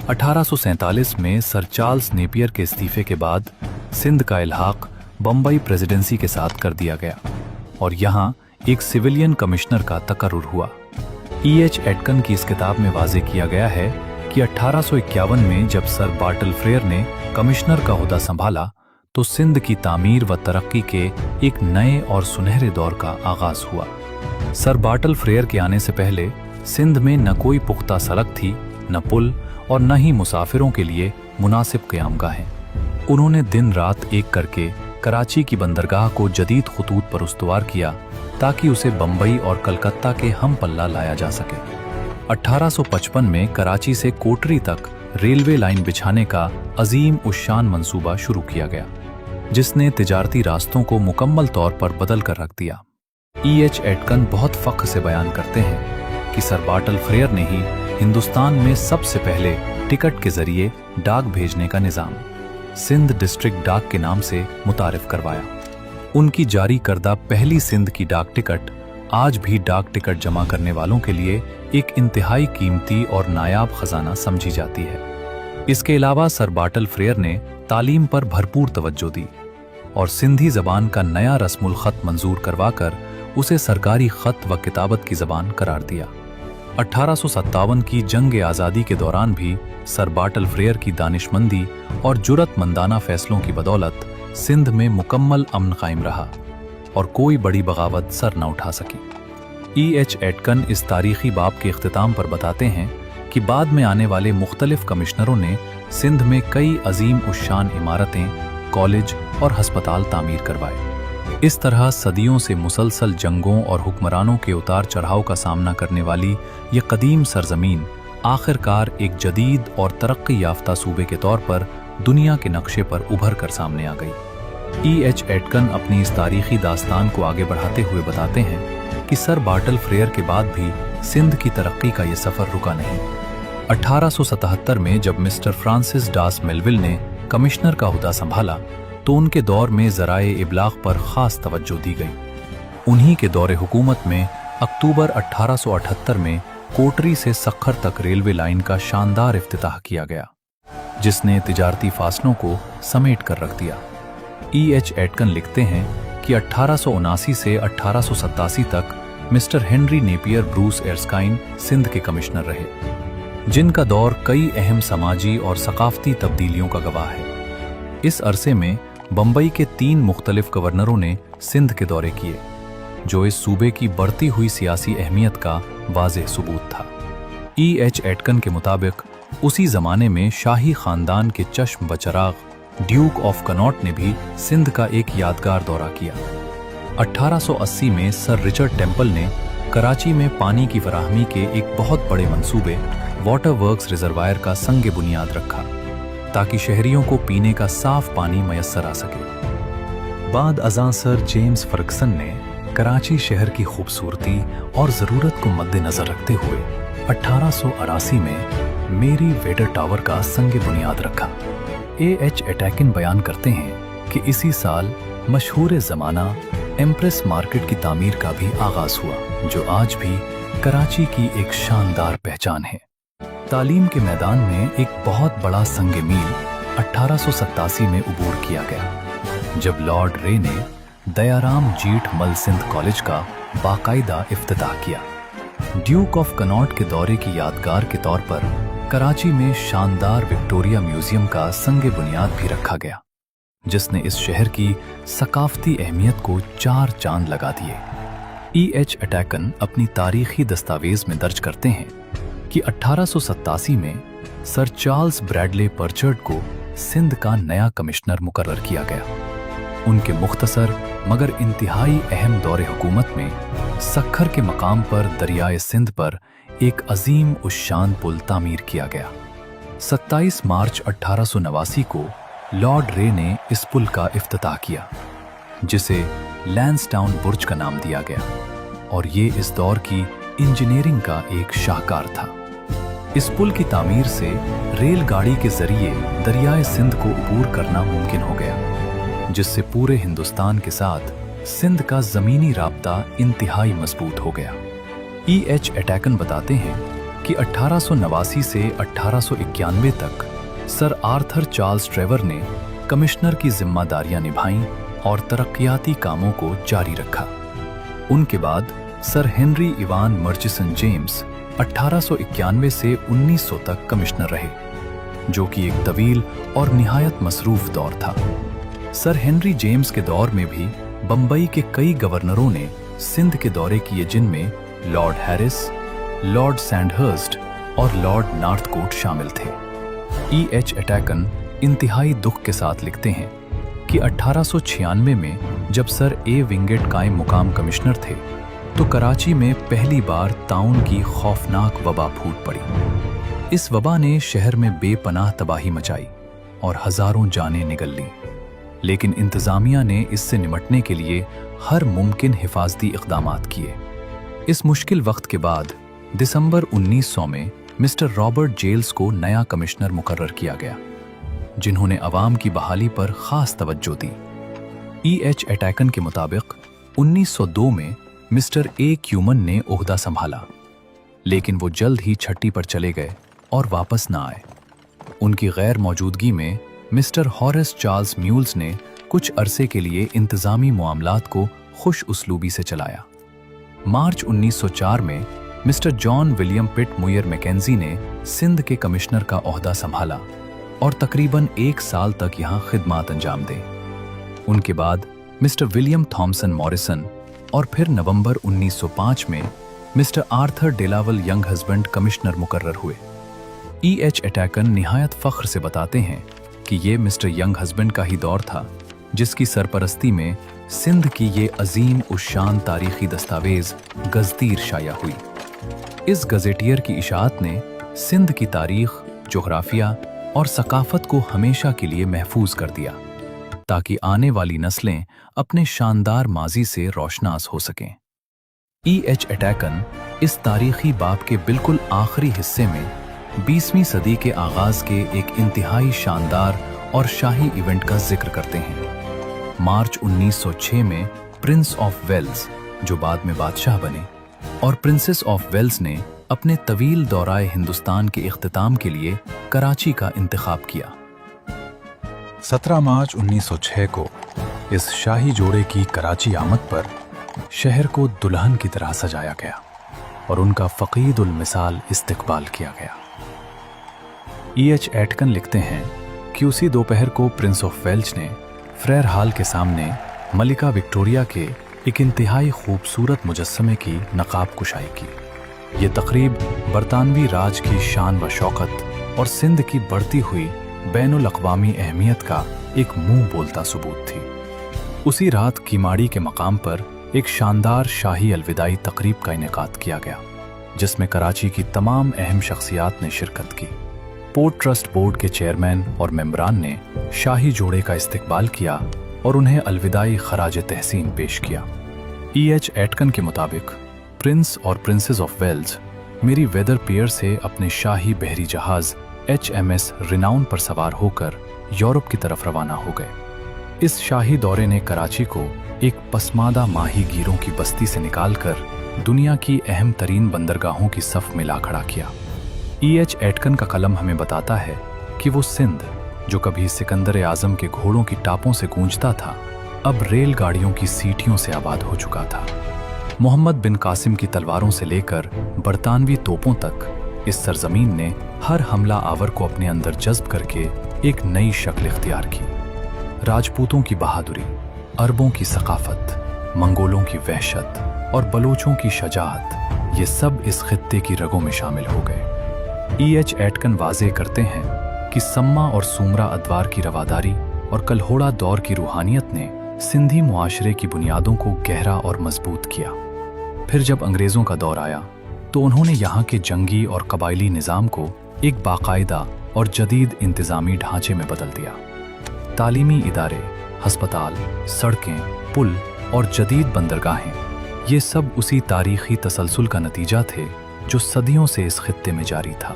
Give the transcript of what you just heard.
1847 में sir Charles Napier के इस्तीफे के बाद सिंध का इल्हाक बम्बई प्रेसिडेंसी के साथ कर दिया गया और यहाँ एक सिविलियन कमिश्नर का तकर्रुर हुआ। E.H. एटकन की इस किताब में वाज़े किया गया है कि 1851 में जब सर बार्टल फ्रेयर ने कमिश्नर का ओहदा संभाला तो सिंध की तामीर व तरक्की के एक नए और सुनहरे दौर का आगाज हुआ। सर बार्टल फ्रेयर के आने से पहले सिंध में न कोई पुख्ता सड़क थी, न पुल और न ही मुसाफिरों के लिए मुनासिब क़यामगाहें। उन्होंने दिन रात एक करके कराची की बंदरगाह को जदीद खतूत पर उस्तवार किया ताकि उसे बम्बई और कलकत्ता के हम पल्ला लाया जा सके। 1855 में कराची से कोटरी तक रेलवे लाइन बिछाने का अजीम उश्शान मंसूबा शुरू किया गया, जिसने तिजारती रास्तों को मुकम्मल तौर पर बदल कर रख दिया। E.H. एटकन बहुत फ़ख्र से बयान करते हैं कि सर बार्टल फ्रेयर ने ही हिंदुस्तान में सबसे पहले टिकट के जरिए डाक भेजने का निज़ाम सिंध डिस्ट्रिक्ट डाक के नाम से मुतारिफ करवाया। उनकी जारी करदा पहली सिंध की डाक टिकट आज भी डाक टिकट जमा करने वालों के लिए एक इंतहाई कीमती और नायाब खजाना समझी जाती है। इसके अलावा सर बार्टल फ्रेयर ने तालीम पर भरपूर तवज्जो दी और सिंधी ज़बान का नया रस्मुल ख़त मंजूर करवाकर उसे सरकारी ख़त व किताबत की ज़बान करार दिया। 1857 की जंग आज़ादी के दौरान भी सर बार्टल फ्रेयर की दानिशमंदी और जुरतमंदाना फैसलों की बदौलत सिंध में मुकम्मल अमन कायम रहा और कोई बड़ी बगावत सर न उठा सकी। E.H. एटकन इस तारीखी बाब के इख्तिताम पर बताते हैं कि बाद में आने वाले मुख्तलिफ कमिश्नरों ने सिंध में कई अजीम उश्शान इमारतें, कॉलेज और हस्पताल तामीर करवाए। इस तरह सदियों से मुसलसल जंगों और हुक्मरानों के उतार चढ़ाव का सामना करने वाली ये कदीम सरजमीन आखिरकार एक जदीद और तरक्की याफ्ता सूबे के तौर पर दुनिया के नक्शे पर उभर कर सामने आ गई। E.H. एटकन अपनी इस तारीखी दास्तान को आगे बढ़ाते हुए बताते हैं कि सर बार्टल फ्रेयर के बाद भी सिंध की तरक्की का ये सफ़र रुका नहीं। 1877 में जब मिस्टर फ्रांसिस डास मेलविल ने कमिश्नर का ओहदा संभाला तो उनके दौर में ज़राए इब्लाग पर ख़ास तवज्जो दी गई। उन्हीं के दौरे हुकूमत में अक्टूबर 1878 में कोटरी से सखर तक रेलवे लाइन का शानदार इफ्तिताह किया गया, जिसने तिजारती फासलों को समेट कर रख दिया। E.H. एटकन लिखते हैं कि 1879 से 1887 तक mister Henry Napier Bruce Erskine Sindh के कमिश्नर रहे, जिनका दौर कई अहम समाजी और सकाफती तब्दीलियों का गवाह है। इस अरसे में बम्बई के 3 मुख्तलिफ गवर्नरों ने सिंध के दौरे किए, जो इस सूबे की बढ़ती हुई सियासी अहमियत का वाज़ेह सबूत था। E.H. एटकन के मुताबिक उसी ज़माने में शाही ख़ानदान के चश्म बचराग ड्यूक ऑफ कनॉट ने भी सिंध का एक यादगार दौरा किया। 1880 में सर रिचर्ड टेम्पल ने कराची में पानी की फराहमी के एक बहुत बड़े मंसूबे वाटर वर्क्स रिजर्वायर का संग बुनियाद रखा ताकि शहरियों को पीने का साफ पानी मैसर आ सके। बाद अज़ां सर जेम्स फर्गसन ने कराची शहर की खूबसूरती और ज़रूरत को मद्देनज़र रखते हुए 1888 में मेरी वेडर टावर का संग बुनियाद रखा। E.H. एटकन बयान करते हैं कि इसी साल मशहूर ज़माना एम्प्रेस मार्केट की तामीर का भी आगाज़ हुआ, जो आज भी कराची की एक शानदार पहचान है। तालीम के मैदान में एक बहुत बड़ा संग मील 1887 में उबूर किया गया, जब लॉर्ड रे ने दयाराम जीठ मल सिंध कॉलेज का बाकायदा इफ्तिताह किया। ड्यूक ऑफ कनॉट के दौरे की यादगार के तौर पर कराची में शानदार विक्टोरिया म्यूजियम का संग बुनियाद भी रखा गया, जिसने इस शहर की सकाफती अहमियत को 4 चांद लगा दिए। E.H. एटकन अपनी तारीखी दस्तावेज में दर्ज करते हैं कि 1887 में सर चार्ल्स ब्रैडले पर्चर्ड को सिंध का नया कमिश्नर मुकर्रर किया गया। उनके मुख्तसर मगर इंतहाई अहम दौरे हुकूमत में सखर के मकाम पर दरियाए सिंध पर एक अजीम उश्शान पुल तामीर किया गया। 27 मार्च 1889 को लॉर्ड रे ने इस पुल का इफ्तिताह किया, जिसे लैंसडाउन बुर्ज का नाम दिया गया, और ये इस दौर की इंजीनियरिंग का एक शाहकार था। इस पुल की तामीर से रेलगाड़ी के जरिए दरियाए सिंध को अबूर करना मुमकिन हो गया, जिससे पूरे हिंदुस्तान के साथ सिंध का ज़मीनी राब्ता इंतहाई मजबूत हो गया। E.H. एटकन बताते हैं कि 1889 से 1891 तक सर आर्थर चार्ल्स ट्रेवर ने कमिश्नर की जिम्मेदारियां निभाईं और तरक्याती कामों को जारी रखा। उनके बाद sir Henry Ivan Murchison James 1891 से 1900 तक कमिश्नर रहे, जो कि एक तवील और निहायत मसरूफ दौर था। सर हेनरी जेम्स के दौर में भी बंबई के कई गवर्नरों ने सिंध के दौरे किए, जिनमें लॉर्ड हैरिस, लॉर्ड सैंडहर्स्ट और लॉर्ड नॉर्थकोट शामिल थे। E.H. एटैकन इंतहाई दुख के साथ लिखते हैं कि 1896 में जब सर ए विंगेट कायम मुकाम कमिश्नर थे तो कराची में पहली बार ताउन की खौफनाक वबा फूट पड़ी। इस वबा ने शहर में बेपनाह तबाही मचाई और हजारों जानें निगल लीं, लेकिन इंतजामिया ने इससे निमटने के लिए हर मुमकिन हिफाजती इक़दामात किए। इस मुश्किल वक्त के बाद दिसंबर 1900 में मिस्टर रॉबर्ट जेल्स को नया कमिश्नर मुकर्रर किया गया, जिन्होंने अवाम की बहाली पर खास तवज्जो दी। E.H. एटैकन के मुताबिक 1902 में मिस्टर ए क्यूमन ने ओहदा संभाला, लेकिन वो जल्द ही छट्टी पर चले गए और वापस न आए। उनकी गैर मौजूदगी में मिस्टर हॉरेस चार्ल्स म्यूल्स ने कुछ अरसे के लिए इंतजामी मामलात को खुश उसलूबी से चलाया। मार्च 1904 में mister John William Pitt Muir Mackenzie ने सिंध के कमिश्नर का ओहदा संभाला और तकरीबन 1 साल तक यहां खिदमत अंजाम दे। उनके बाद मिस्टर विलियम थॉमसन मॉरिसन और फिर नवंबर 1905 में mister Arthur Delaval Younghusband commissioner मुकर्रर हुए। E.H. एटैकन निहायत फख्र से बताते हैं कि ये मिस्टर यंग हस्बैंड का ही दौर था जिसकी सरपरस्ती में सिंध की ये अजीम उशान तारीखी दस्तावेज गज़दीर शाया हुई। इस गजेटियर की इशाअत ने सिंध की तारीख, जोग्राफिया और सकाफत को हमेशा के लिए महफूज कर दिया, ताकि आने वाली नस्लें अपने शानदार माजी से रोशनास हो सकें। E.H. एटैकन इस तारीखी बाब के बिल्कुल आखिरी हिस्से में 20वीं सदी के आगाज के एक इंतहाई शानदार और शाही इवेंट का जिक्र करते हैं। मार्च 1906 में प्रिंस ऑफ वेल्स, जो बाद में बादशाह बने, और प्रिंसेस ऑफ वेल्स ने अपने तवील दौराए हिंदुस्तान के इख्तिताम के लिए कराची का इंतखाब किया। 17 मार्च 1906 को इस शाही जोड़े की कराची आमद पर शहर को दुल्हन की तरह सजाया गया और उनका फ़क़ीदुल मिसाल इस्तकबाल किया गया। E.H. एटकन लिखते हैं कि उसी दोपहर को प्रिंस ऑफ वेल्स ने फ्रेयर हॉल के सामने मलिका विक्टोरिया के एक इंतहाई खूबसूरत मुजस्समे की नकाब कुशाई की। ये तकरीब बरतानवी राज की शान व शौकत और सिंध की बढ़ती हुई बैनुल अक़वामी अहमियत का एक मुंह बोलता सबूत थी। उसी रात कीमाड़ी के मकाम पर एक शानदार शाही अलविदाई तकरीब का इनेकाद किया गया, जिसमें कराची की तमाम अहम शख्सियात ने शिरकत की। पोर्ट ट्रस्ट बोर्ड के चेयरमैन और मेंबरान ने शाही जोड़े का इस्तकबाल किया और उन्हें अलविदाई खराज तहसीन पेश किया। E.H. एटकन के मुताबिक प्रिंस और प्रिंसेस ऑफ वेल्स मेरी वेदर पियर से अपने शाही बहरी जहाज HMS रिनाउन पर सवार होकर यूरोप की तरफ रवाना हो गए। इस शाही दौरे ने कराची को एक पसमादा माही गिरों की बस्ती से निकालकर दुनिया की अहम तरीन बंदरगाहों की सफ में ला खड़ा किया। E.H. एटकन का कलम हमें बताता है कि वो सिंध, जो कभी सिकंदर आजम के घोड़ों की टापों से गूंजता था, अब रेलगाड़ियों की सीटियों से आबाद हो चुका था। मोहम्मद बिन कासिम की तलवारों से लेकर बरतानवी तोपों तक इस सरजमीन ने हर हमला आवर को अपने अंदर जज्ब करके एक नई शक्ल इख्तियार की। राजपूतों की बहादुरी, अरबों की सकाफत, मंगोलों की वहशत और बलोचों की शजाअत, ये सब इस खित्ते की रगों में शामिल हो गए। E.H. एटकन वाज़े करते हैं कि सम्मा और सुमरा अदवार की रवादारी और कलहोड़ा दौर की रूहानियत ने सिंधी मुआशरे की बुनियादों को गहरा और मजबूत किया। फिर जब अंग्रेज़ों का दौर आया तो उन्होंने यहाँ के जंगी और कबायली निज़ाम को एक बाकायदा और जदीद इंतज़ामी ढांचे में बदल दिया। तालीमी इदारे, हस्पताल, सड़कें, पुल और जदीद बंदरगाहें, ये सब उसी तारीख़ी तसलसल का नतीजा थे जो सदियों से इस खित्ते में जारी था।